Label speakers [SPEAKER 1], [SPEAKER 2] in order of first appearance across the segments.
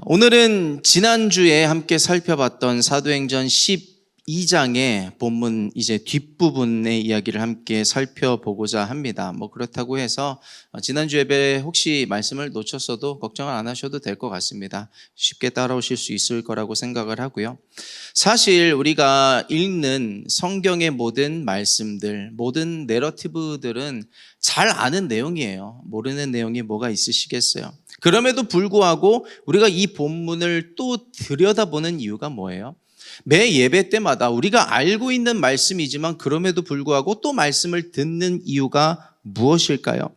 [SPEAKER 1] 오늘은 지난주에 함께 살펴봤던 사도행전 12장의 본문 이제 뒷부분의 이야기를 함께 살펴보고자 합니다. 그렇다고 해서 지난주 예배 혹시 말씀을 놓쳤어도 걱정을 안 하셔도 될 것 같습니다. 쉽게 따라오실 수 있을 거라고 생각을 하고요. 사실 우리가 읽는 성경의 모든 말씀들, 모든 내러티브들은 잘 아는 내용이에요. 모르는 내용이 뭐가 있으시겠어요? 그럼에도 불구하고 우리가 이 본문을 또 들여다보는 이유가 뭐예요? 매 예배 때마다 우리가 알고 있는 말씀이지만 그럼에도 불구하고 또 말씀을 듣는 이유가 무엇일까요?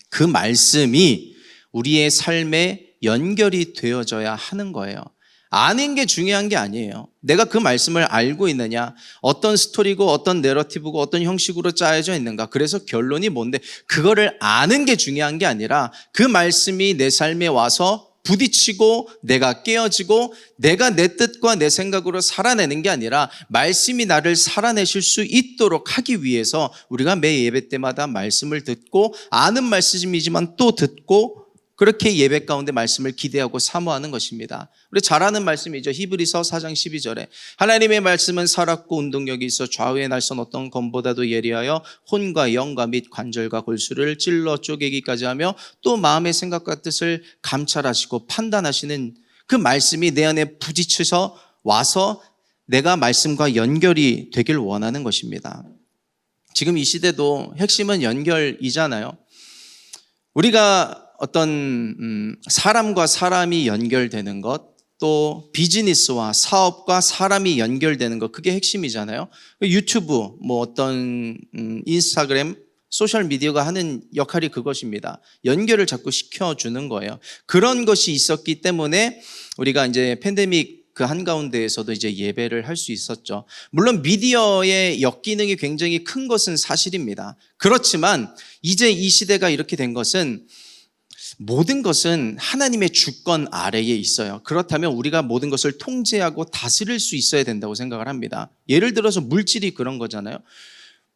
[SPEAKER 1] 그 말씀이 우리의 삶에 연결이 되어져야 하는 거예요. 아는 게 중요한 게 아니에요. 내가 그 말씀을 알고 있느냐, 어떤 스토리고 어떤 내러티브고 어떤 형식으로 짜여져 있는가, 그래서 결론이 뭔데, 그거를 아는 게 중요한 게 아니라 그 말씀이 내 삶에 와서 부딪히고 내가 깨어지고 내가 내 뜻과 내 생각으로 살아내는 게 아니라 말씀이 나를 살아내실 수 있도록 하기 위해서 우리가 매 예배 때마다 말씀을 듣고, 아는 말씀이지만 또 듣고, 그렇게 예배 가운데 말씀을 기대하고 사모하는 것입니다. 우리 잘 아는 말씀이죠. 히브리서 4장 12절에 하나님의 말씀은 살았고 운동력이 있어 좌우의 날선 어떤 검보다도 예리하여 혼과 영과 및 관절과 골수를 찔러 쪼개기까지 하며 또 마음의 생각과 뜻을 감찰하시고 판단하시는 그 말씀이 내 안에 부딪혀서 와서 내가 말씀과 연결이 되길 원하는 것입니다. 지금 이 시대도 핵심은 연결이잖아요. 우리가 어떤 사람과 사람이 연결되는 것, 또 비즈니스와 사업과 사람이 연결되는 것, 그게 핵심이잖아요. 유튜브, 어떤 인스타그램, 소셜미디어가 하는 역할이 그것입니다. 연결을 자꾸 시켜주는 거예요. 그런 것이 있었기 때문에 우리가 이제 팬데믹 그 한가운데에서도 이제 예배를 할 수 있었죠. 물론 미디어의 역기능이 굉장히 큰 것은 사실입니다. 그렇지만 이제 이 시대가 이렇게 된 것은 모든 것은 하나님의 주권 아래에 있어요. 그렇다면 우리가 모든 것을 통제하고 다스릴 수 있어야 된다고 생각을 합니다. 예를 들어서 물질이 그런 거잖아요.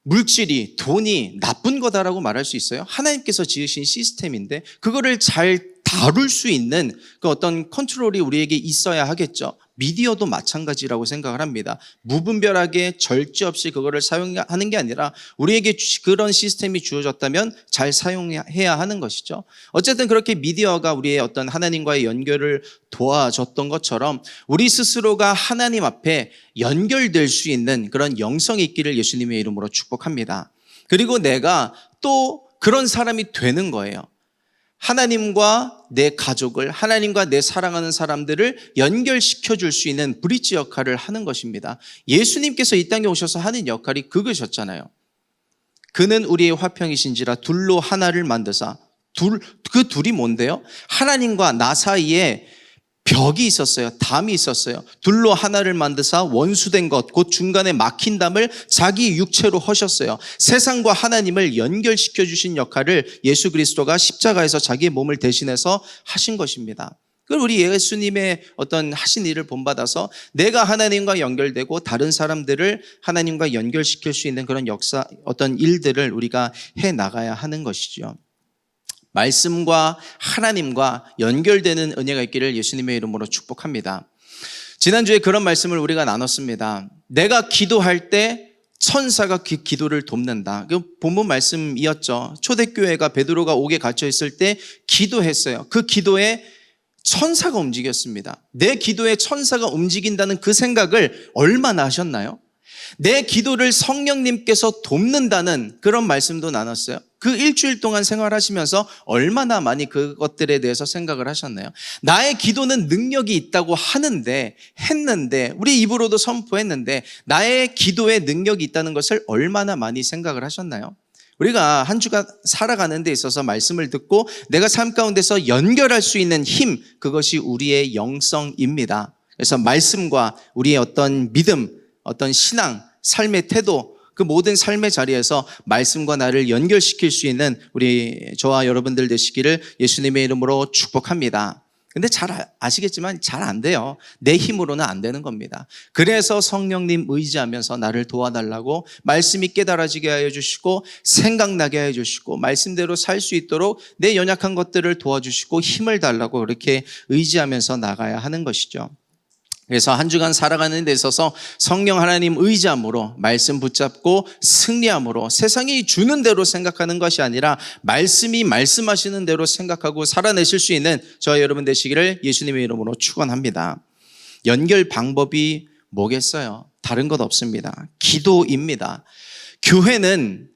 [SPEAKER 1] 물질이, 돈이 나쁜 거다라고 말할 수 있어요? 하나님께서 지으신 시스템인데 그거를 잘 다룰 수 있는 그 어떤 컨트롤이 우리에게 있어야 하겠죠. 미디어도 마찬가지라고 생각을 합니다. 무분별하게 절제 없이 그거를 사용하는 게 아니라 우리에게 그런 시스템이 주어졌다면 잘 사용해야 하는 것이죠. 어쨌든 그렇게 미디어가 우리의 어떤 하나님과의 연결을 도와줬던 것처럼 우리 스스로가 하나님 앞에 연결될 수 있는 그런 영성이 있기를 예수님의 이름으로 축복합니다. 그리고 내가 또 그런 사람이 되는 거예요. 하나님과 내 가족을, 하나님과 내 사랑하는 사람들을 연결시켜 줄 수 있는 브릿지 역할을 하는 것입니다. 예수님께서 이 땅에 오셔서 하는 역할이 그것이었잖아요. 그는 우리의 화평이신지라 둘로 하나를 만드사. 그 둘이 뭔데요? 하나님과 나 사이에 벽이 있었어요. 담이 있었어요. 둘로 하나를 만드사 원수된 것, 곧 중간에 막힌 담을 자기 육체로 허셨어요. 세상과 하나님을 연결시켜 주신 역할을 예수 그리스도가 십자가에서 자기의 몸을 대신해서 하신 것입니다. 그걸 우리 예수님의 어떤 하신 일을 본받아서 내가 하나님과 연결되고 다른 사람들을 하나님과 연결시킬 수 있는 그런 역사, 어떤 일들을 우리가 해 나가야 하는 것이죠. 말씀과 하나님과 연결되는 은혜가 있기를 예수님의 이름으로 축복합니다. 지난주에 그런 말씀을 우리가 나눴습니다. 내가 기도할 때 천사가 그 기도를 돕는다. 그 본문 말씀이었죠. 초대교회가 베드로가 옥에 갇혀 있을 때 기도했어요. 그 기도에 천사가 움직였습니다. 내 기도에 천사가 움직인다는 그 생각을 얼마나 하셨나요? 내 기도를 성령님께서 돕는다는 그런 말씀도 나눴어요. 그 일주일 동안 생활하시면서 얼마나 많이 그것들에 대해서 생각을 하셨나요? 나의 기도는 능력이 있다고 했는데 우리 입으로도 선포했는데 나의 기도에 능력이 있다는 것을 얼마나 많이 생각을 하셨나요? 우리가 한 주간 살아가는 데 있어서 말씀을 듣고 내가 삶 가운데서 연결할 수 있는 힘, 그것이 우리의 영성입니다. 그래서 말씀과 우리의 어떤 믿음, 어떤 신앙, 삶의 태도, 그 모든 삶의 자리에서 말씀과 나를 연결시킬 수 있는 우리 저와 여러분들 되시기를 예수님의 이름으로 축복합니다. 근데 잘 아시겠지만 잘 안 돼요. 내 힘으로는 안 되는 겁니다. 그래서 성령님 의지하면서 나를 도와달라고 말씀이 깨달아지게 하여 주시고 생각나게 하여 주시고 말씀대로 살 수 있도록 내 연약한 것들을 도와주시고 힘을 달라고 그렇게 의지하면서 나가야 하는 것이죠. 그래서 한 주간 살아가는 데 있어서 성령 하나님 의지함으로 말씀 붙잡고 승리함으로 세상이 주는 대로 생각하는 것이 아니라 말씀이 말씀하시는 대로 생각하고 살아내실 수 있는 저와 여러분 되시기를 예수님의 이름으로 축원합니다. 연결 방법이 뭐겠어요? 다른 것 없습니다. 기도입니다. 교회는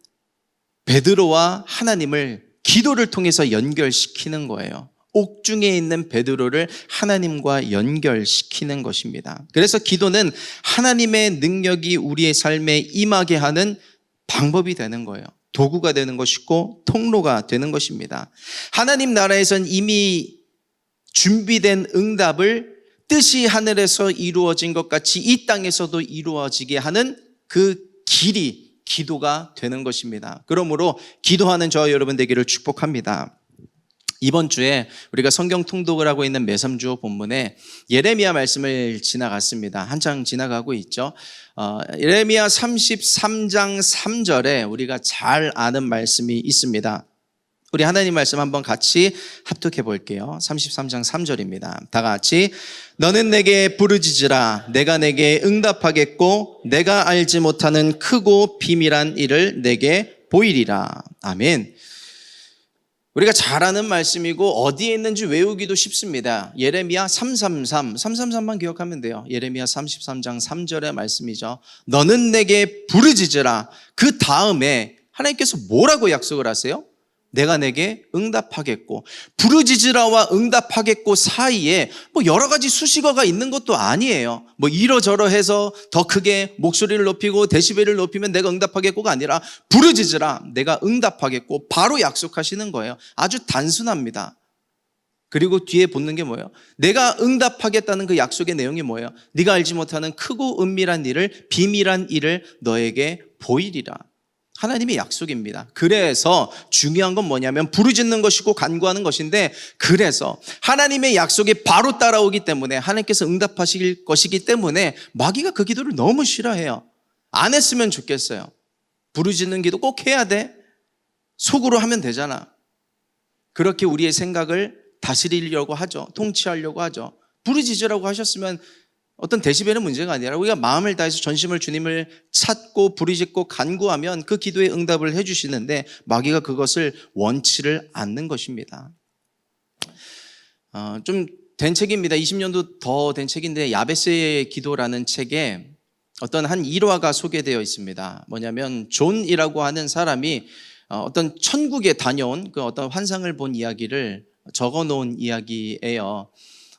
[SPEAKER 1] 베드로와 하나님을 기도를 통해서 연결시키는 거예요. 옥중에 있는 베드로를 하나님과 연결시키는 것입니다. 그래서 기도는 하나님의 능력이 우리의 삶에 임하게 하는 방법이 되는 거예요. 도구가 되는 것이고 통로가 되는 것입니다. 하나님 나라에선 이미 준비된 응답을 뜻이 하늘에서 이루어진 것 같이 이 땅에서도 이루어지게 하는 그 길이 기도가 되는 것입니다. 그러므로 기도하는 저와 여러분 되기를 축복합니다. 이번 주에 우리가 성경 통독을 하고 있는 매삼주오 본문에 예레미야 말씀을 지나갔습니다. 한창 지나가고 있죠. 예레미야 33장 3절에 우리가 잘 아는 말씀이 있습니다. 우리 하나님 말씀 한번 같이 합독해 볼게요. 33장 3절입니다. 다 같이 너는 내게 부르짖으라 내가 내게 응답하겠고 내가 알지 못하는 크고 비밀한 일을 내게 보이리라. 아멘. 우리가 잘 아는 말씀이고 어디에 있는지 외우기도 쉽습니다. 예레미야 333만 기억하면 돼요. 예레미야 33장 3절의 말씀이죠. 너는 내게 부르짖으라. 그 다음에 하나님께서 뭐라고 약속을 하세요? 내가 내게 응답하겠고. 부르짖으라와 응답하겠고 사이에 뭐 여러 가지 수식어가 있는 것도 아니에요. 뭐 이러저러 해서 더 크게 목소리를 높이고 데시벨을 높이면 내가 응답하겠고가 아니라 부르짖으라 내가 응답하겠고 바로 약속하시는 거예요. 아주 단순합니다. 그리고 뒤에 붙는 게 뭐예요? 내가 응답하겠다는 그 약속의 내용이 뭐예요? 네가 알지 못하는 크고 은밀한 일을 비밀한 일을 너에게 보이리라. 하나님의 약속입니다. 그래서 중요한 건 뭐냐면 부르짖는 것이고 간구하는 것인데 그래서 하나님의 약속이 바로 따라오기 때문에 하나님께서 응답하실 것이기 때문에 마귀가 그 기도를 너무 싫어해요. 안 했으면 좋겠어요. 부르짖는 기도 꼭 해야 돼? 속으로 하면 되잖아. 그렇게 우리의 생각을 다스리려고 하죠. 통치하려고 하죠. 부르짖으라고 하셨으면 어떤 데시벨은 문제가 아니라 우리가 마음을 다해서 전심을 주님을 찾고 부르짖고 간구하면 그 기도에 응답을 해주시는데 마귀가 그것을 원치를 않는 것입니다. 좀 된 책입니다. 20년도 더 된 책인데 야베스의 기도라는 책에 어떤 한 일화가 소개되어 있습니다. 뭐냐면 존이라고 하는 사람이 어떤 천국에 다녀온 그 어떤 환상을 본 이야기를 적어놓은 이야기예요.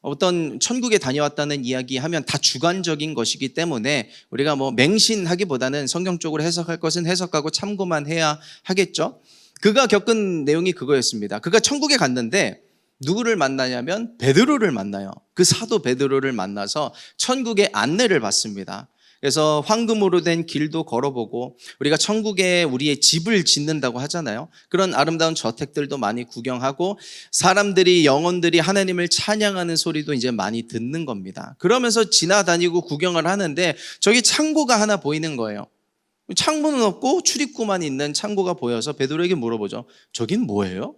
[SPEAKER 1] 어떤 천국에 다녀왔다는 이야기 하면 다 주관적인 것이기 때문에 우리가 뭐 맹신하기보다는 성경적으로 해석할 것은 해석하고 참고만 해야 하겠죠. 그가 겪은 내용이 그거였습니다. 그가 천국에 갔는데 누구를 만나냐면 베드로를 만나요. 그 사도 베드로를 만나서 천국의 안내를 받습니다. 그래서 황금으로 된 길도 걸어보고 우리가 천국에 우리의 집을 짓는다고 하잖아요. 그런 아름다운 저택들도 많이 구경하고 사람들이 영혼들이 하나님을 찬양하는 소리도 이제 많이 듣는 겁니다. 그러면서 지나다니고 구경을 하는데 저기 창고가 하나 보이는 거예요. 창문은 없고 출입구만 있는 창고가 보여서 베드로에게 물어보죠. 저긴 뭐예요?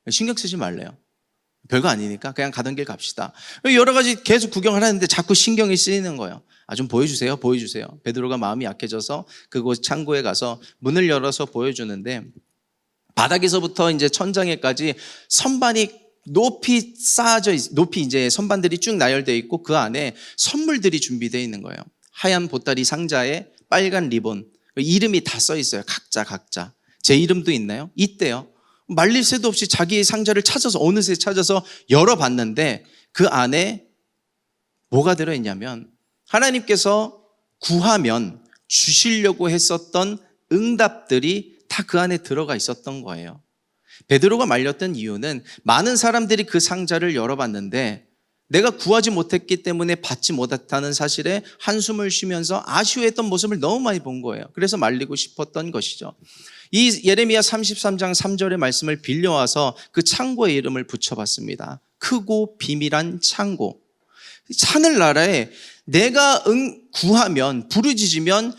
[SPEAKER 1] 신경 쓰지 말래요. 별거 아니니까 그냥 가던 길 갑시다. 여러 가지 계속 구경을 하는데 자꾸 신경이 쓰이는 거예요. 좀 보여주세요. 베드로가 마음이 약해져서 그곳 창고에 가서 문을 열어서 보여주는데 바닥에서부터 이제 천장에까지 선반이 높이 이제 선반들이 쭉 나열되어 있고 그 안에 선물들이 준비되어 있는 거예요. 하얀 보따리 상자에 빨간 리본, 이름이 다 써 있어요. 각자. 제 이름도 있나요? 있대요. 말릴 새도 없이 자기의 상자를 어느새 찾아서 열어봤는데 그 안에 뭐가 들어있냐면 하나님께서 구하면 주시려고 했었던 응답들이 다 그 안에 들어가 있었던 거예요. 베드로가 말렸던 이유는 많은 사람들이 그 상자를 열어봤는데 내가 구하지 못했기 때문에 받지 못했다는 사실에 한숨을 쉬면서 아쉬워했던 모습을 너무 많이 본 거예요. 그래서 말리고 싶었던 것이죠. 이 예레미야 33장 3절의 말씀을 빌려와서 그 창고에 이름을 붙여봤습니다. 크고 비밀한 창고. 하늘나라에 내가 구하면, 부르짖으면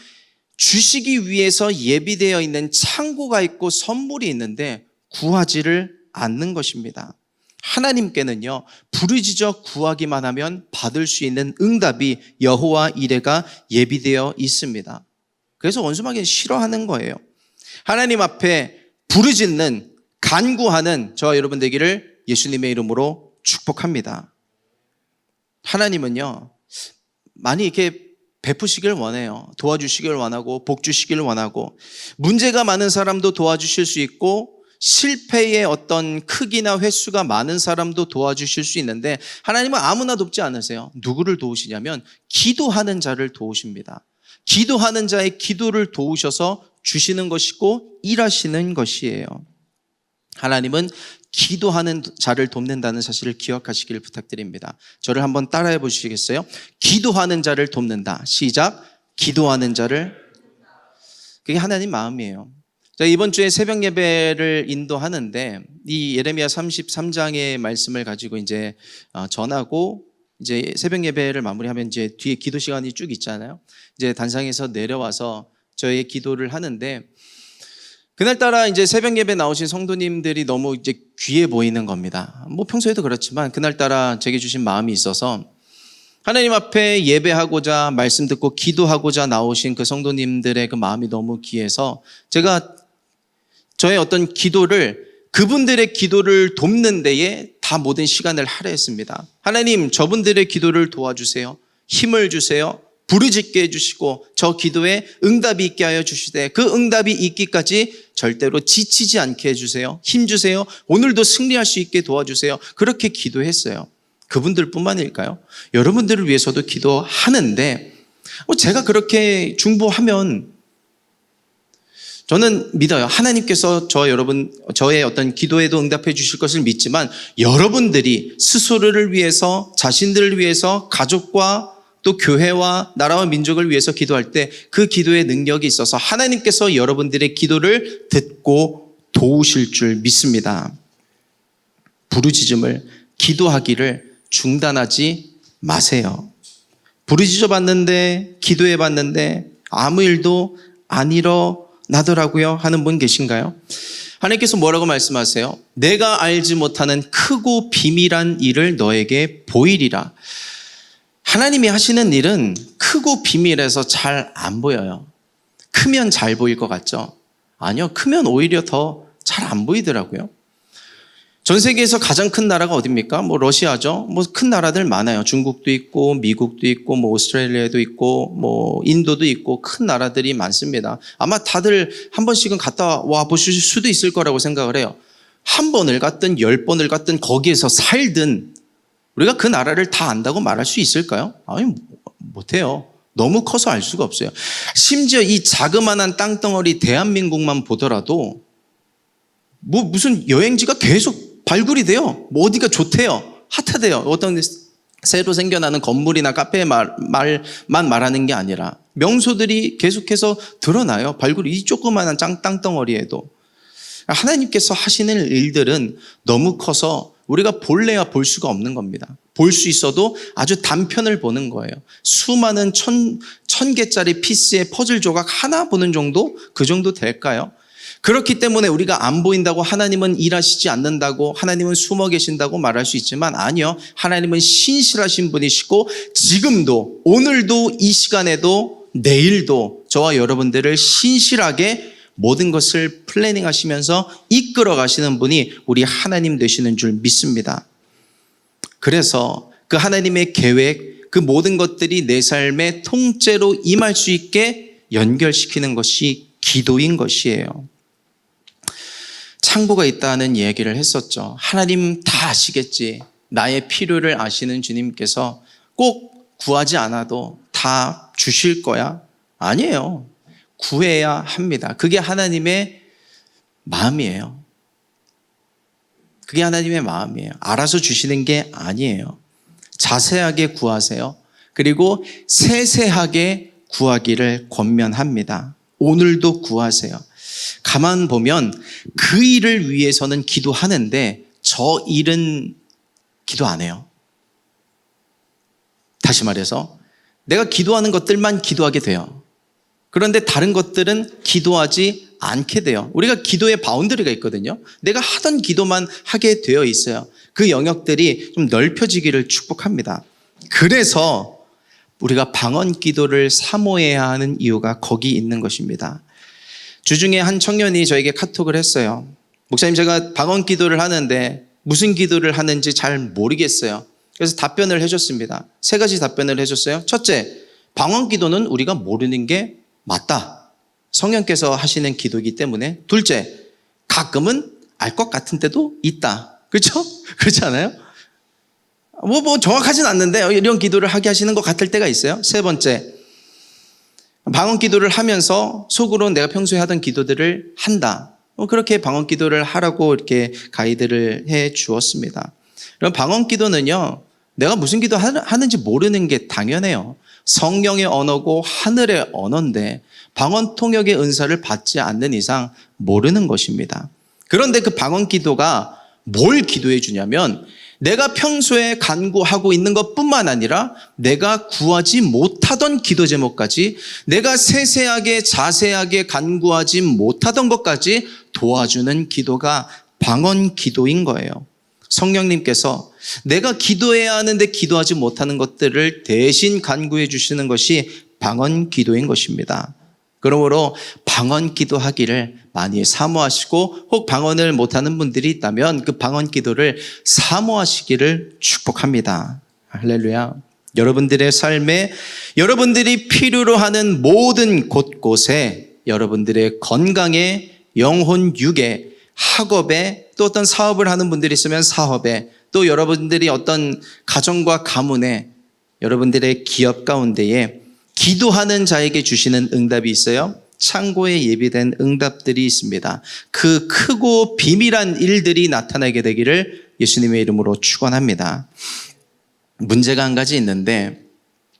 [SPEAKER 1] 주시기 위해서 예비되어 있는 창고가 있고 선물이 있는데 구하지를 않는 것입니다. 하나님께는요, 부르짖어 구하기만 하면 받을 수 있는 응답이 여호와 이레가 예비되어 있습니다. 그래서 원수마귀는 싫어하는 거예요. 하나님 앞에 부르짖는, 간구하는 저와 여러분 되기를 예수님의 이름으로 축복합니다. 하나님은요, 많이 이렇게 베푸시길 원해요. 도와주시길 원하고 복 주시길 원하고, 문제가 많은 사람도 도와주실 수 있고 실패의 어떤 크기나 횟수가 많은 사람도 도와주실 수 있는데, 하나님은 아무나 돕지 않으세요. 누구를 도우시냐면 기도하는 자를 도우십니다. 기도하는 자의 기도를 도우셔서 주시는 것이고 일하시는 것이에요. 하나님은 기도하는 자를 돕는다는 사실을 기억하시기를 부탁드립니다. 저를 한번 따라해 보시겠어요? 기도하는 자를 돕는다. 시작. 기도하는 자를. 그게 하나님 마음이에요. 자, 이번 주에 새벽 예배를 인도하는데 이 예레미야 33장의 말씀을 가지고 이제 전하고 이제 새벽 예배를 마무리하면 이제 뒤에 기도 시간이 쭉 있잖아요. 이제 단상에서 내려와서 저의 기도를 하는데, 그날따라 이제 새벽 예배 나오신 성도님들이 너무 이제 귀해 보이는 겁니다. 뭐 평소에도 그렇지만 그날따라 제게 주신 마음이 있어서 하나님 앞에 예배하고자 말씀 듣고 기도하고자 나오신 그 성도님들의 그 마음이 너무 귀해서 제가 저의 어떤 기도를, 그분들의 기도를 돕는 데에 다 모든 시간을 할애했습니다. 하나님, 저분들의 기도를 도와주세요. 힘을 주세요. 부르짖게 해주시고 저 기도에 응답이 있게 하여 주시되 그 응답이 있기까지 절대로 지치지 않게 해주세요. 힘 주세요. 오늘도 승리할 수 있게 도와주세요. 그렇게 기도했어요. 그분들뿐만일까요? 여러분들을 위해서도 기도하는데 제가 그렇게 중보하면 저는 믿어요. 하나님께서 저의 어떤 기도에도 응답해 주실 것을 믿지만, 여러분들이 스스로를 위해서, 자신들을 위해서, 가족과 또 교회와 나라와 민족을 위해서 기도할 때 그 기도의 능력이 있어서 하나님께서 여러분들의 기도를 듣고 도우실 줄 믿습니다. 부르짖음을, 기도하기를 중단하지 마세요. 부르짖어 봤는데, 기도해 봤는데 아무 일도 안 일어나더라고요 하는 분 계신가요? 하나님께서 뭐라고 말씀하세요? 내가 알지 못하는 크고 비밀한 일을 너에게 보이리라. 하나님이 하시는 일은 크고 비밀해서 잘 안 보여요. 크면 잘 보일 것 같죠? 아니요, 크면 오히려 더 잘 안 보이더라고요. 전 세계에서 가장 큰 나라가 어디입니까? 뭐 러시아죠. 뭐 큰 나라들 많아요. 중국도 있고 미국도 있고 뭐 오스트레일리아도 있고 뭐 인도도 있고 큰 나라들이 많습니다. 아마 다들 한 번씩은 갔다 와 보실 수도 있을 거라고 생각을 해요. 한 번을 갔든 10번을 갔든 거기에서 살든 우리가 그 나라를 다 안다고 말할 수 있을까요? 아니, 못해요. 너무 커서 알 수가 없어요. 심지어 이 자그마한 땅덩어리 대한민국만 보더라도 뭐 무슨 여행지가 계속 발굴이 돼요. 뭐 어디가 좋대요. 핫하대요. 어떤 새로 생겨나는 건물이나 카페의 말만 말하는 게 아니라 명소들이 계속해서 드러나요. 발굴이 이 조그마한 땅덩어리에도. 하나님께서 하시는 일들은 너무 커서 우리가 볼래야 볼 수가 없는 겁니다. 볼 수 있어도 아주 단편을 보는 거예요. 수많은 천 개짜리 피스의 퍼즐 조각 하나 보는 정도? 그 정도 될까요? 그렇기 때문에 우리가 안 보인다고 하나님은 일하시지 않는다고, 하나님은 숨어 계신다고 말할 수 있지만 아니요. 하나님은 신실하신 분이시고 지금도, 오늘도, 이 시간에도, 내일도 저와 여러분들을 신실하게 모든 것을 플래닝 하시면서 이끌어 가시는 분이 우리 하나님 되시는 줄 믿습니다. 그래서 그 하나님의 계획, 그 모든 것들이 내 삶의 통째로 임할 수 있게 연결시키는 것이 기도인 것이에요. 창고가 있다는 이야기를 했었죠. 하나님 다 아시겠지. 나의 필요를 아시는 주님께서 꼭 구하지 않아도 다 주실 거야? 아니에요. 구해야 합니다. 그게 하나님의 마음이에요. 그게 하나님의 마음이에요. 알아서 주시는 게 아니에요. 자세하게 구하세요. 그리고 세세하게 구하기를 권면합니다. 오늘도 구하세요. 가만 보면 그 일을 위해서는 기도하는데 저 일은 기도 안 해요. 다시 말해서 내가 기도하는 것들만 기도하게 돼요. 그런데 다른 것들은 기도하지 않게 돼요. 우리가 기도의 바운더리가 있거든요. 내가 하던 기도만 하게 되어 있어요. 그 영역들이 좀 넓혀지기를 축복합니다. 그래서 우리가 방언 기도를 사모해야 하는 이유가 거기 있는 것입니다. 주중에 한 청년이 저에게 카톡을 했어요. 목사님, 제가 방언 기도를 하는데 무슨 기도를 하는지 잘 모르겠어요. 그래서 답변을 해줬습니다. 3가지 답변을 해줬어요. 첫째, 방언 기도는 우리가 모르는 게 맞다. 성령께서 하시는 기도이기 때문에. 둘째, 가끔은 알 것 같은 때도 있다. 그렇죠? 그렇지 않아요? 뭐 정확하진 않는데 이런 기도를 하게 하시는 것 같을 때가 있어요. 세 번째, 방언 기도를 하면서 속으로 내가 평소에 하던 기도들을 한다. 그렇게 방언 기도를 하라고 이렇게 가이드를 해 주었습니다. 그럼 방언 기도는요, 내가 무슨 기도 하는지 모르는 게 당연해요. 성령의 언어고 하늘의 언어인데 방언 통역의 은사를 받지 않는 이상 모르는 것입니다. 그런데 그 방언 기도가 뭘 기도해 주냐면 내가 평소에 간구하고 있는 것뿐만 아니라 내가 구하지 못하던 기도 제목까지, 내가 세세하게 자세하게 간구하지 못하던 것까지 도와주는 기도가 방언 기도인 거예요. 성령님께서 내가 기도해야 하는데 기도하지 못하는 것들을 대신 간구해 주시는 것이 방언 기도인 것입니다. 그러므로 방언 기도하기를 많이 사모하시고, 혹 방언을 못하는 분들이 있다면 그 방언 기도를 사모하시기를 축복합니다. 할렐루야. 여러분들의 삶에 여러분들이 필요로 하는 모든 곳곳에, 여러분들의 건강에, 영혼 육에, 학업에, 또 어떤 사업을 하는 분들이 있으면 사업에, 또 여러분들이 어떤 가정과 가문에, 여러분들의 기업 가운데에 기도하는 자에게 주시는 응답이 있어요. 창고에 예비된 응답들이 있습니다. 그 크고 비밀한 일들이 나타나게 되기를 예수님의 이름으로 축원합니다. 문제가 한 가지 있는데,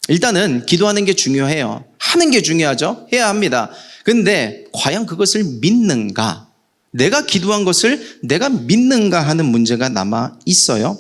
[SPEAKER 1] 일단은 기도하는 게 중요해요. 하는 게 중요하죠. 해야 합니다. 근데 과연 그것을 믿는가? 내가 기도한 것을 내가 믿는가 하는 문제가 남아 있어요.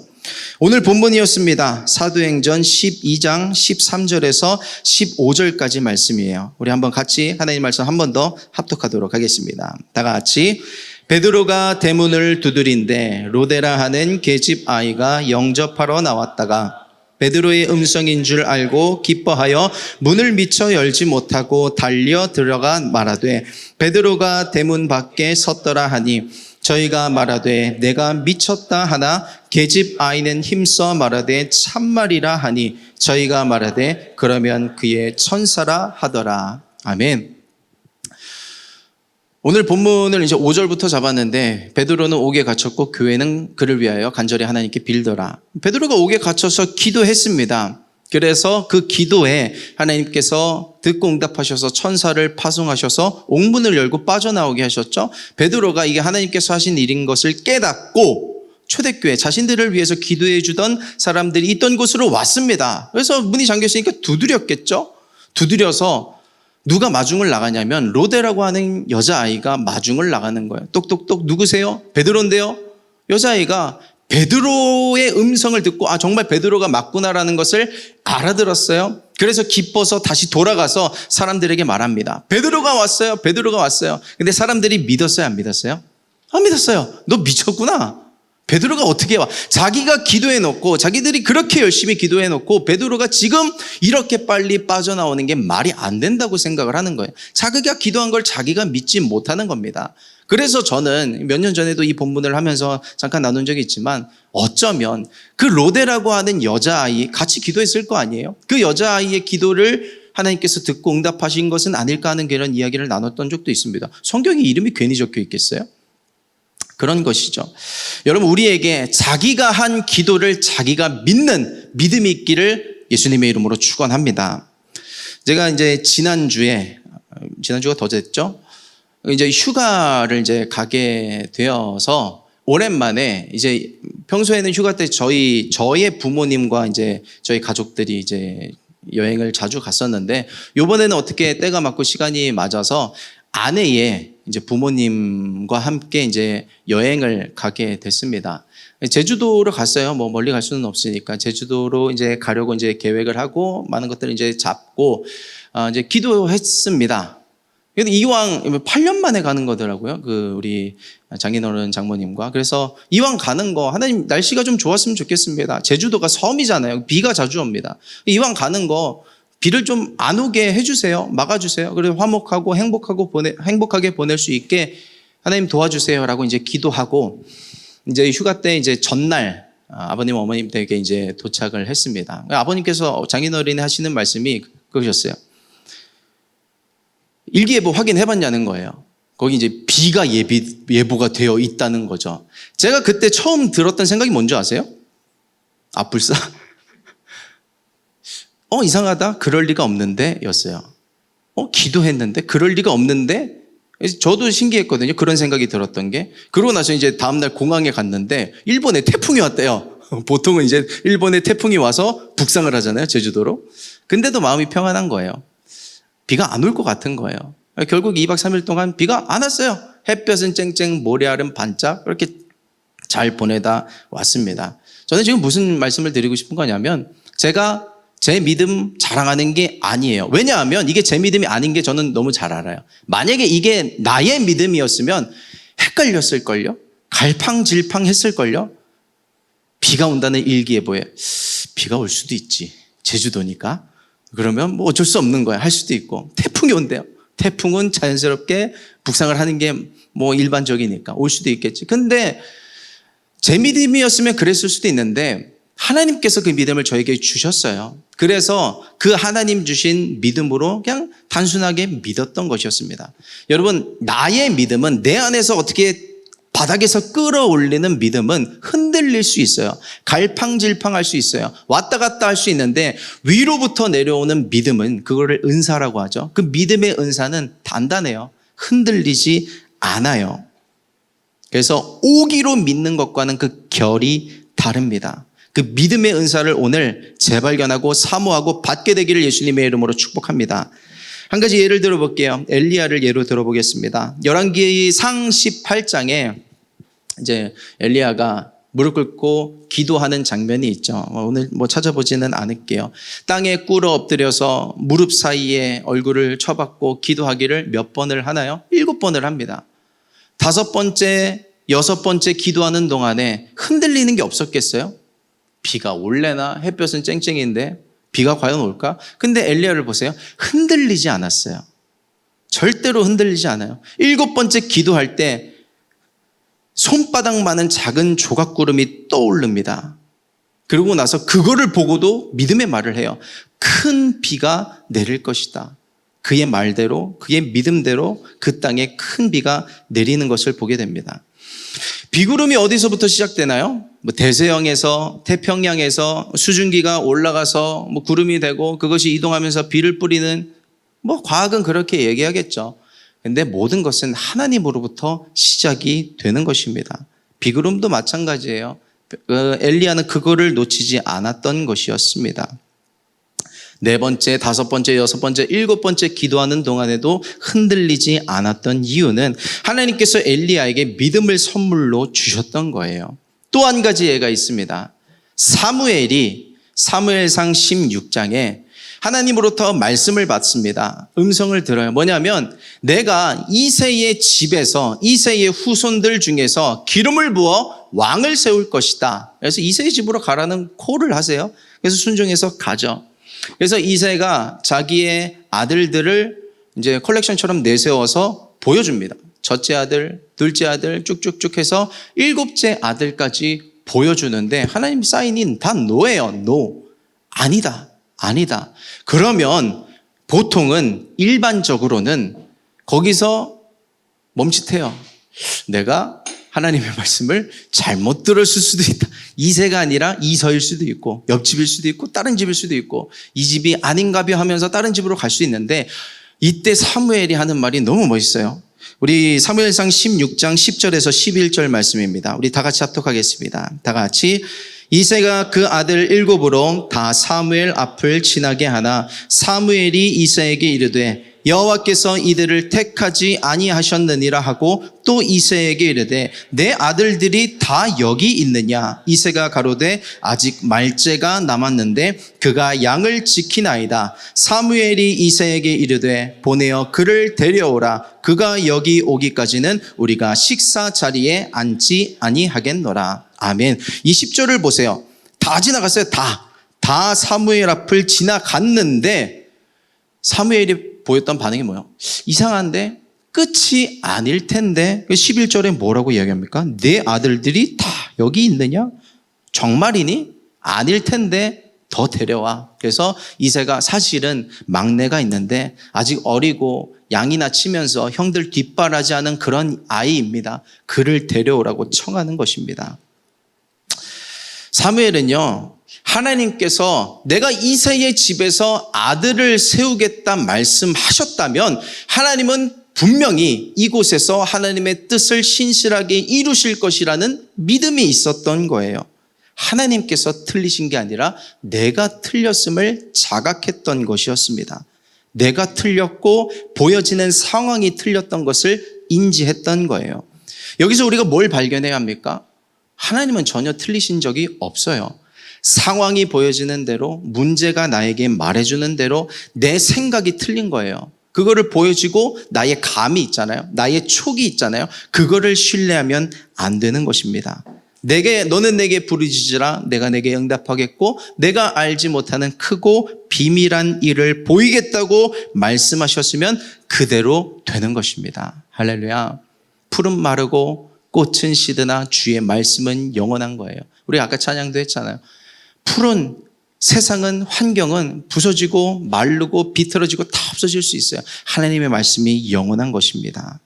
[SPEAKER 1] 오늘 본문이었습니다. 사도행전 12장 13절에서 15절까지 말씀이에요. 우리 한번 같이 하나님 말씀 한 번 더 합독하도록 하겠습니다. 다 같이. 베드로가 대문을 두드린데 로데라 하는 계집 아이가 영접하러 나왔다가 베드로의 음성인 줄 알고 기뻐하여 문을 미처 열지 못하고 달려 들어가 말하되, 베드로가 대문 밖에 섰더라 하니 저희가 말하되 내가 미쳤다 하나 계집 아이는 힘써 말하되 참말이라 하니 저희가 말하되 그러면 그의 천사라 하더라. 아멘. 오늘 본문을 이제 5절부터 잡았는데, 베드로는 옥에 갇혔고 교회는 그를 위하여 간절히 하나님께 빌더라. 베드로가 옥에 갇혀서 기도했습니다. 그래서 그 기도에 하나님께서 듣고 응답하셔서 천사를 파송하셔서 옥문을 열고 빠져나오게 하셨죠. 베드로가 이게 하나님께서 하신 일인 것을 깨닫고 초대교회, 자신들을 위해서 기도해 주던 사람들이 있던 곳으로 왔습니다. 그래서 문이 잠겼으니까 두드렸겠죠. 두드려서 누가 마중을 나가냐면 로데라고 하는 여자아이가 마중을 나가는 거예요. 똑똑똑, 누구세요? 베드로인데요. 여자아이가 베드로의 음성을 듣고 정말 베드로가 맞구나라는 것을 알아들었어요. 그래서 기뻐서 다시 돌아가서 사람들에게 말합니다. 베드로가 왔어요. 베드로가 왔어요. 근데 사람들이 믿었어요? 안 믿었어요? 안 믿었어요. 너 미쳤구나. 베드로가 어떻게 와? 자기가 기도해놓고, 자기들이 그렇게 열심히 기도해놓고 베드로가 지금 이렇게 빨리 빠져나오는 게 말이 안 된다고 생각을 하는 거예요. 자기가 기도한 걸 자기가 믿지 못하는 겁니다. 그래서 저는 몇 년 전에도 이 본문을 하면서 잠깐 나눈 적이 있지만, 어쩌면 그 로데라고 하는 여자아이 같이 기도했을 거 아니에요? 그 여자아이의 기도를 하나님께서 듣고 응답하신 것은 아닐까 하는 그런 이야기를 나눴던 적도 있습니다. 성경에 이름이 괜히 적혀 있겠어요? 그런 것이죠. 여러분, 우리에게 자기가 한 기도를 자기가 믿는 믿음이 있기를 예수님의 이름으로 축원합니다. 제가 이제 지난주가 더 됐죠. 이제 휴가를 이제 가게 되어서 오랜만에, 이제 평소에는 휴가 때 저의 부모님과 이제 저희 가족들이 이제 여행을 자주 갔었는데, 이번에는 어떻게 때가 맞고 시간이 맞아서 아내의 이제 부모님과 함께 이제 여행을 가게 됐습니다. 제주도로 갔어요. 뭐 멀리 갈 수는 없으니까 제주도로 이제 가려고 이제 계획을 하고 많은 것들을 이제 잡고 이제 기도했습니다. 그래도 이왕 8년 만에 가는 거더라고요. 우리 장인어른 장모님과. 그래서 이왕 가는 거 하나님 날씨가 좀 좋았으면 좋겠습니다. 제주도가 섬이잖아요. 비가 자주 옵니다. 이왕 가는 거 비를 좀 안 오게 해주세요. 막아주세요. 그래서 화목하고 행복하게 보낼 수 있게 하나님 도와주세요라고 이제 기도하고 이제 휴가 때 이제 전날 아버님 어머님 댁에 이제 도착을 했습니다. 아버님께서 장인어른이 하시는 말씀이 그러셨어요. 일기예보 확인해봤냐는 거예요. 거기 이제 비가 예보가 되어 있다는 거죠. 제가 그때 처음 들었던 생각이 뭔지 아세요? 불싸? 이상하다. 그럴 리가 없는데 였어요. 기도했는데 그럴 리가 없는데 저도 신기했거든요. 그런 생각이 들었던 게. 그러고 나서 이제 다음날 공항에 갔는데 일본에 태풍이 왔대요. 보통은 이제 일본에 태풍이 와서 북상을 하잖아요. 제주도로. 근데도 마음이 평안한 거예요. 비가 안 올 것 같은 거예요. 결국 2박 3일 동안 비가 안 왔어요. 햇볕은 쨍쨍, 모래알은 반짝 이렇게 잘 보내다 왔습니다. 저는 지금 무슨 말씀을 드리고 싶은 거냐면 제가 제 믿음 자랑하는 게 아니에요. 왜냐하면 이게 제 믿음이 아닌 게 저는 너무 잘 알아요. 만약에 이게 나의 믿음이었으면 헷갈렸을걸요? 갈팡질팡했을걸요? 비가 온다는 일기예보에 비가 올 수도 있지. 제주도니까. 그러면 뭐 어쩔 수 없는 거야. 할 수도 있고. 태풍이 온대요. 태풍은 자연스럽게 북상을 하는 게 뭐 일반적이니까 올 수도 있겠지. 근데 제 믿음이었으면 그랬을 수도 있는데 하나님께서 그 믿음을 저에게 주셨어요. 그래서 그 하나님 주신 믿음으로 그냥 단순하게 믿었던 것이었습니다. 여러분, 나의 믿음은 내 안에서 어떻게 바닥에서 끌어올리는 믿음은 흔들릴 수 있어요. 갈팡질팡할 수 있어요. 왔다 갔다 할 수 있는데 위로부터 내려오는 믿음은 그거를 은사라고 하죠. 그 믿음의 은사는 단단해요. 흔들리지 않아요. 그래서 오기로 믿는 것과는 그 결이 다릅니다. 그 믿음의 은사를 오늘 재발견하고 사모하고 받게 되기를 예수님의 이름으로 축복합니다. 한 가지 예를 들어볼게요. 엘리야를 예로 들어보겠습니다. 열왕기상 18장에 이제 엘리야가 무릎 꿇고 기도하는 장면이 있죠. 오늘 찾아보지는 않을게요. 땅에 꿇어 엎드려서 무릎 사이에 얼굴을 쳐박고 기도하기를 몇 번을 하나요? 7번을 합니다. 5번째, 6번째 기도하는 동안에 흔들리는 게 없었겠어요? 비가 올래나? 햇볕은 쨍쨍인데 비가 과연 올까? 근데 엘리야를 보세요. 흔들리지 않았어요. 절대로 흔들리지 않아요. 7번째 기도할 때 손바닥만한 작은 조각구름이 떠오릅니다. 그러고 나서 그거를 보고도 믿음의 말을 해요. 큰 비가 내릴 것이다. 그의 말대로, 그의 믿음대로 그 땅에 큰 비가 내리는 것을 보게 됩니다. 비구름이 어디서부터 시작되나요? 대서양에서, 태평양에서 수증기가 올라가서 구름이 되고 그것이 이동하면서 비를 뿌리는 과학은 그렇게 얘기하겠죠. 근데 모든 것은 하나님으로부터 시작이 되는 것입니다. 비구름도 마찬가지예요. 엘리야는 그거를 놓치지 않았던 것이었습니다. 4번째, 5번째, 6번째, 7번째 기도하는 동안에도 흔들리지 않았던 이유는 하나님께서 엘리야에게 믿음을 선물로 주셨던 거예요. 또 한 가지 예가 있습니다. 사무엘이 사무엘상 16장에 하나님으로부터 말씀을 받습니다. 음성을 들어요. 뭐냐면 내가 이새의 집에서 이새의 후손들 중에서 기름을 부어 왕을 세울 것이다. 그래서 이새의 집으로 가라는 콜을 하세요. 그래서 순종해서 가죠. 그래서 이새가 자기의 아들들을 이제 컬렉션처럼 내세워서 보여줍니다. 첫째 아들, 둘째 아들 쭉쭉쭉 해서 7째 아들까지 보여주는데 하나님 사인이 다 노예요. 노. 아니다. 아니다. 그러면 보통은 일반적으로는 거기서 멈칫해요. 내가 하나님의 말씀을 잘못 들었을 수도 있다. 이새가 아니라 이서일 수도 있고 옆집일 수도 있고 다른 집일 수도 있고 이 집이 아닌가벼 하면서 다른 집으로 갈 수 있는데 이때 사무엘이 하는 말이 너무 멋있어요. 우리 사무엘상 16장 10절에서 11절 말씀입니다. 우리 다 같이 합독하겠습니다. 다 같이 이새가 그 아들 7으로 다 사무엘 앞을 지나게 하나 사무엘이 이새에게 이르되 여호와께서 이들을 택하지 아니하셨느니라 하고 또 이새에게 이르되 내 아들들이 다 여기 있느냐? 이새가 가로되 아직 말째가 남았는데 그가 양을 지키나이다. 사무엘이 이새에게 이르되 보내어 그를 데려오라. 그가 여기 오기까지는 우리가 식사 자리에 앉지 아니하겠노라. 아멘. 이 10절을 보세요. 다 지나갔어요. 다 사무엘 앞을 지나갔는데 사무엘이 보였던 반응이 뭐예요? 이상한데 끝이 아닐 텐데 11절에 뭐라고 이야기합니까? 내 아들들이 다 여기 있느냐? 정말이니? 아닐 텐데 더 데려와. 그래서 이새가 사실은 막내가 있는데 아직 어리고 양이나 치면서 형들 뒷바라지하는 그런 아이입니다. 그를 데려오라고 청하는 것입니다. 사무엘은요, 하나님께서 내가 이새의 집에서 아들을 세우겠다 말씀하셨다면 하나님은 분명히 이곳에서 하나님의 뜻을 신실하게 이루실 것이라는 믿음이 있었던 거예요. 하나님께서 틀리신 게 아니라 내가 틀렸음을 자각했던 것이었습니다. 내가 틀렸고 보여지는 상황이 틀렸던 것을 인지했던 거예요. 여기서 우리가 뭘 발견해야 합니까? 하나님은 전혀 틀리신 적이 없어요. 상황이 보여지는 대로, 문제가 나에게 말해주는 대로 내 생각이 틀린 거예요. 그거를 보여주고 나의 감이 있잖아요. 나의 촉이 있잖아요. 그거를 신뢰하면 안 되는 것입니다. 너는 내게 부르짖으라. 내가 내게 응답하겠고 내가 알지 못하는 크고 비밀한 일을 보이겠다고 말씀하셨으면 그대로 되는 것입니다. 할렐루야. 풀은 마르고 꽃은 시드나 주의 말씀은 영원한 거예요. 우리 아까 찬양도 했잖아요. 풀은 세상은 환경은 부서지고 마르고 비틀어지고 다 없어질 수 있어요. 하나님의 말씀이 영원한 것입니다.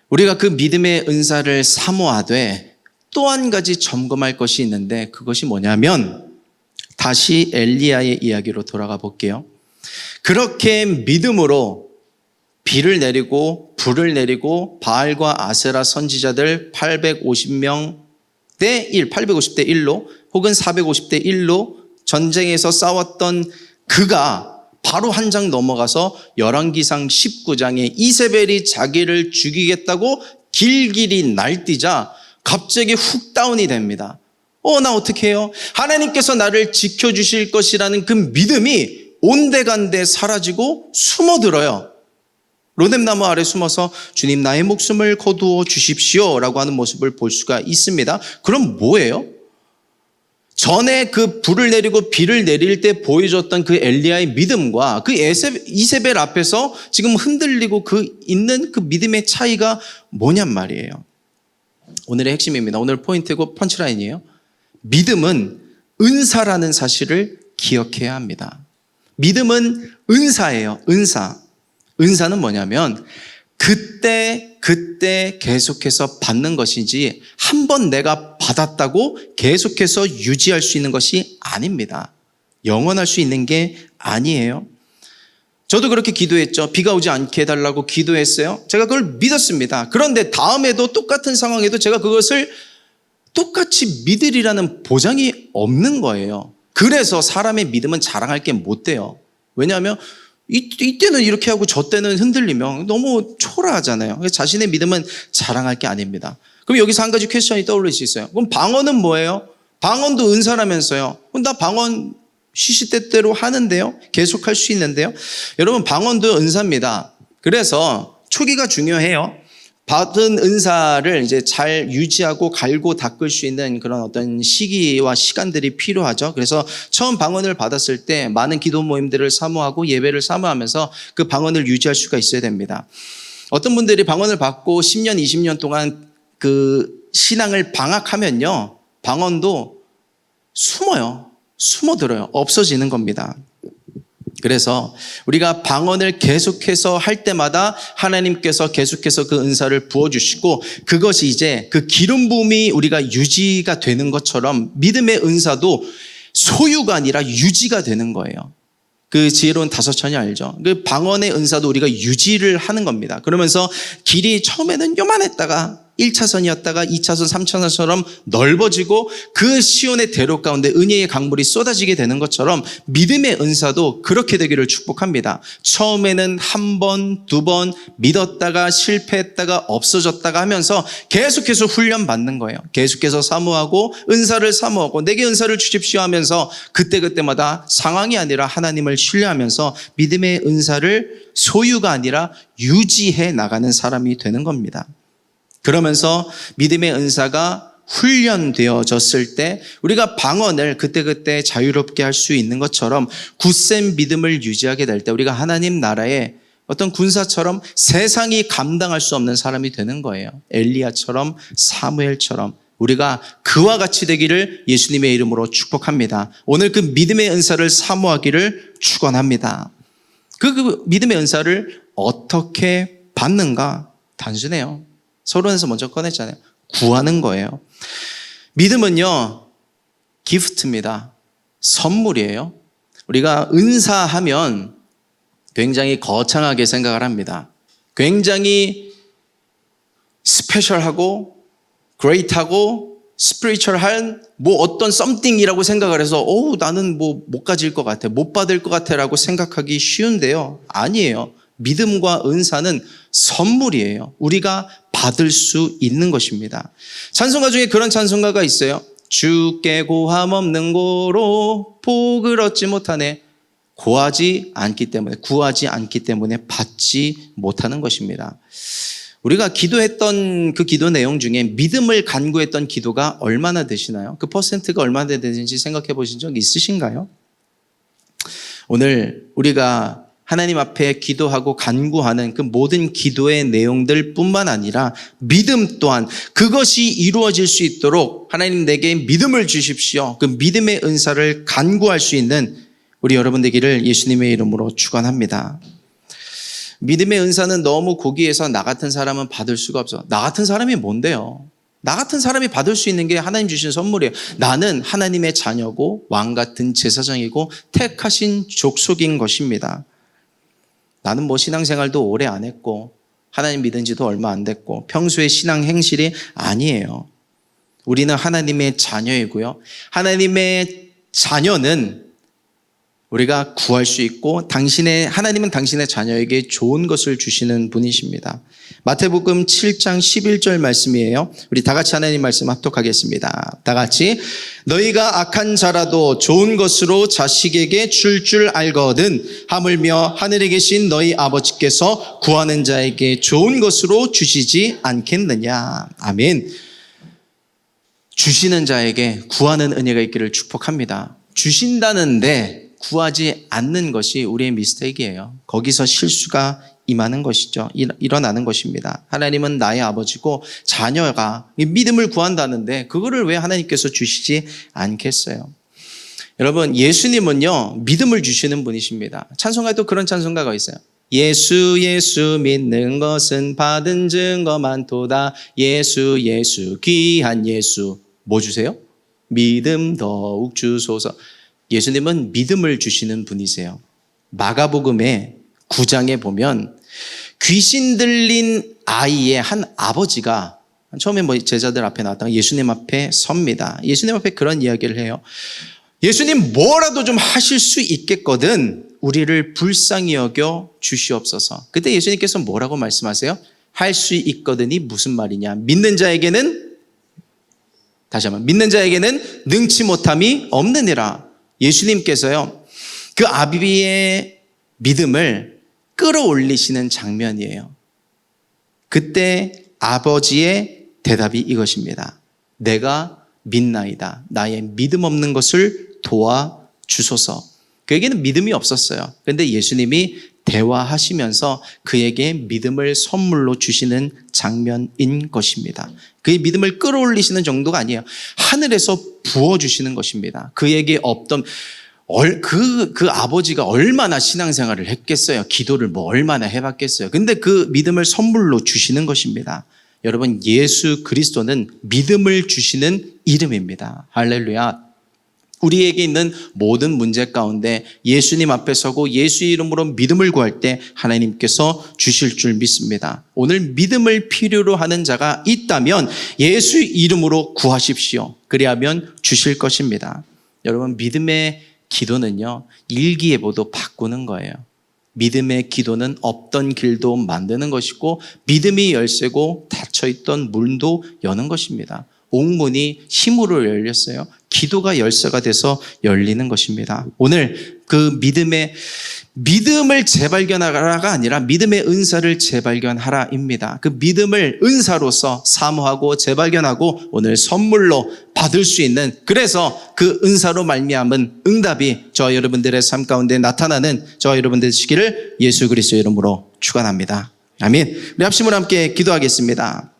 [SPEAKER 1] 우리가 그 믿음의 은사를 사모하되 또 한 가지 점검할 것이 있는데 그것이 뭐냐면 다시 엘리야의 이야기로 돌아가 볼게요. 그렇게 믿음으로 비를 내리고 불을 내리고 바알과 아세라 선지자들 850명 대 1, 850대 1로 혹은 450대 1로 전쟁에서 싸웠던 그가 바로 한 장 넘어가서 열왕기상 19장에 이세벨이 자기를 죽이겠다고 길길이 날뛰자 갑자기 훅 다운이 됩니다. 나 어떻게 해요? 하나님께서 나를 지켜주실 것이라는 그 믿음이 온데간데 사라지고 숨어들어요. 로뎀나무 아래 숨어서 주님 나의 목숨을 거두어 주십시오 라고 하는 모습을 볼 수가 있습니다. 그럼 뭐예요? 전에 그 불을 내리고 비를 내릴 때 보여줬던 그 엘리야의 믿음과 그 이세벨 앞에서 지금 흔들리고 있는 그 믿음의 차이가 뭐냔 말이에요. 오늘의 핵심입니다. 오늘 포인트고 펀치라인이에요. 믿음은 은사라는 사실을 기억해야 합니다. 믿음은 은사예요. 은사는 뭐냐면 그때 계속해서 받는 것이지 한 번 내가 받았다고 계속해서 유지할 수 있는 것이 아닙니다. 영원할 수 있는 게 아니에요. 저도 그렇게 기도했죠. 비가 오지 않게 해달라고 기도했어요. 제가 그걸 믿었습니다. 그런데 다음에도 똑같은 상황에도 제가 그것을 똑같이 믿으리라는 보장이 없는 거예요. 그래서 사람의 믿음은 자랑할 게 못 돼요. 왜냐하면 이때는 이렇게 하고 저 때는 흔들리면 너무 초라하잖아요. 자신의 믿음은 자랑할 게 아닙니다. 그럼 여기서 한 가지 퀘스천이 떠올릴 수 있어요. 그럼 방언은 뭐예요? 방언도 은사라면서요. 그럼 나 방언 시시때때로 하는데요. 계속할 수 있는데요. 여러분 방언도 은사입니다. 그래서 초기가 중요해요. 받은 은사를 이제 잘 유지하고 갈고 닦을 수 있는 그런 어떤 시기와 시간들이 필요하죠. 그래서 처음 방언을 받았을 때 많은 기도 모임들을 사모하고 예배를 사모하면서 그 방언을 유지할 수가 있어야 됩니다. 어떤 분들이 방언을 받고 10년, 20년 동안 그 신앙을 방학하면요. 방언도 숨어들어요. 없어지는 겁니다. 그래서 우리가 방언을 계속해서 할 때마다 하나님께서 계속해서 그 은사를 부어주시고 그것이 이제 그 기름 부음이 우리가 유지가 되는 것처럼 믿음의 은사도 소유가 아니라 유지가 되는 거예요. 그 지혜로운 다섯천이 알죠? 그 방언의 은사도 우리가 유지를 하는 겁니다. 그러면서 길이 처음에는 요만했다가 1차선이었다가 2차선, 3차선처럼 넓어지고 그 시온의 대로 가운데 은혜의 강물이 쏟아지게 되는 것처럼 믿음의 은사도 그렇게 되기를 축복합니다. 처음에는 한 번, 두 번 믿었다가 실패했다가 없어졌다가 하면서 계속해서 훈련받는 거예요. 계속해서 사모하고 은사를 사모하고 내게 은사를 주십시오 하면서 그때그때마다 상황이 아니라 하나님을 신뢰하면서 믿음의 은사를 소유가 아니라 유지해 나가는 사람이 되는 겁니다. 그러면서 믿음의 은사가 훈련되어졌을 때 우리가 방언을 그때그때 자유롭게 할 수 있는 것처럼 굳센 믿음을 유지하게 될 때 우리가 하나님 나라의 어떤 군사처럼 세상이 감당할 수 없는 사람이 되는 거예요. 엘리야처럼 사무엘처럼 우리가 그와 같이 되기를 예수님의 이름으로 축복합니다. 오늘 그 믿음의 은사를 사모하기를 축원합니다. 그 믿음의 은사를 어떻게 받는가? 단순해요. 서론에서 먼저 꺼냈잖아요. 구하는 거예요. 믿음은요, 기프트입니다. 선물이에요. 우리가 은사하면 굉장히 거창하게 생각을 합니다. 굉장히 스페셜하고 그레이트하고 스피리추얼한 뭐 어떤 썸띵이라고 생각을 해서 나는 뭐 못 가질 것 같아, 못 받을 것 같아 라고 생각하기 쉬운데요. 아니에요. 믿음과 은사는 선물이에요. 우리가 받을 수 있는 것입니다. 찬송가 중에 그런 찬송가가 있어요. 주께 고함 없는 고로 복을 얻지 못하네. 구하지 않기 때문에 받지 못하는 것입니다. 우리가 기도했던 그 기도 내용 중에 믿음을 간구했던 기도가 얼마나 되시나요? 그 퍼센트가 얼마나 되는지 생각해 보신 적 있으신가요? 오늘 우리가 하나님 앞에 기도하고 간구하는 그 모든 기도의 내용들 뿐만 아니라 믿음 또한 그것이 이루어질 수 있도록 하나님 내게 믿음을 주십시오. 그 믿음의 은사를 간구할 수 있는 우리 여러분 되기를 예수님의 이름으로 축원합니다. 믿음의 은사는 너무 고귀해서 나 같은 사람은 받을 수가 없어. 나 같은 사람이 뭔데요? 나 같은 사람이 받을 수 있는 게 하나님 주신 선물이에요. 나는 하나님의 자녀고 왕 같은 제사장이고 택하신 족속인 것입니다. 나는 뭐 신앙생활도 오래 안 했고 하나님 믿은 지도 얼마 안 됐고 평소에 신앙 행실이 아니에요. 우리는 하나님의 자녀이고요. 하나님의 자녀는 우리가 구할 수 있고 하나님은 당신의 자녀에게 좋은 것을 주시는 분이십니다. 마태복음 7장 11절 말씀이에요. 우리 다 같이 하나님 말씀 합독하겠습니다. 다 같이 너희가 악한 자라도 좋은 것으로 자식에게 줄 알거든 하물며 하늘에 계신 너희 아버지께서 구하는 자에게 좋은 것으로 주시지 않겠느냐. 아멘. 주시는 자에게 구하는 은혜가 있기를 축복합니다. 주신다는데 구하지 않는 것이 우리의 미스테이크예요. 거기서 실수가 임하는 것이죠. 일어나는 것입니다. 하나님은 나의 아버지고 자녀가 믿음을 구한다는데 그거를 왜 하나님께서 주시지 않겠어요? 여러분, 예수님은요 믿음을 주시는 분이십니다. 찬송가에도 그런 찬송가가 있어요. 예수 믿는 것은 받은 증거 많도다. 예수 귀한 예수. 뭐 주세요? 믿음 더욱 주소서. 예수님은 믿음을 주시는 분이세요. 마가복음의 9장에 보면 귀신 들린 아이의 한 아버지가 처음에 제자들 앞에 나왔다가 예수님 앞에 섭니다. 예수님 앞에 그런 이야기를 해요. 예수님 뭐라도 좀 하실 수 있겠거든 우리를 불쌍히 여겨 주시옵소서. 그때 예수님께서 뭐라고 말씀하세요? 할 수 있거든이 무슨 말이냐? 믿는 자에게는 능치 못함이 없느니라. 예수님께서요 그 아비의 믿음을 끌어올리시는 장면이에요. 그때 아버지의 대답이 이것입니다. 내가 믿나이다. 나의 믿음 없는 것을 도와주소서. 그에게는 믿음이 없었어요. 그런데 예수님이 대화하시면서 그에게 믿음을 선물로 주시는 장면인 것입니다. 그의 믿음을 끌어올리시는 정도가 아니에요. 하늘에서 부어주시는 것입니다. 그에게 없던 그 아버지가 얼마나 신앙생활을 했겠어요. 기도를 얼마나 해봤겠어요. 근데 그 믿음을 선물로 주시는 것입니다. 여러분, 예수 그리스도는 믿음을 주시는 이름입니다. 할렐루야. 우리에게 있는 모든 문제 가운데 예수님 앞에 서고 예수의 이름으로 믿음을 구할 때 하나님께서 주실 줄 믿습니다. 오늘 믿음을 필요로 하는 자가 있다면 예수 이름으로 구하십시오. 그리하면 주실 것입니다. 여러분, 믿음의 기도는요, 일기예보도 바꾸는 거예요. 믿음의 기도는 없던 길도 만드는 것이고 믿음이 열쇠고 닫혀있던 문도 여는 것입니다. 옥문이 힘으로 열렸어요. 기도가 열쇠가 돼서 열리는 것입니다. 오늘 그 믿음을 재발견하라가 아니라 믿음의 은사를 재발견하라입니다. 그 믿음을 은사로서 사모하고 재발견하고 오늘 선물로 받을 수 있는, 그래서 그 은사로 말미암은 응답이 저와 여러분들의 삶 가운데 나타나는 저와 여러분들 되시기를 예수 그리스도의 이름으로 축원합니다. 아멘. 우리 합심으로 함께 기도하겠습니다.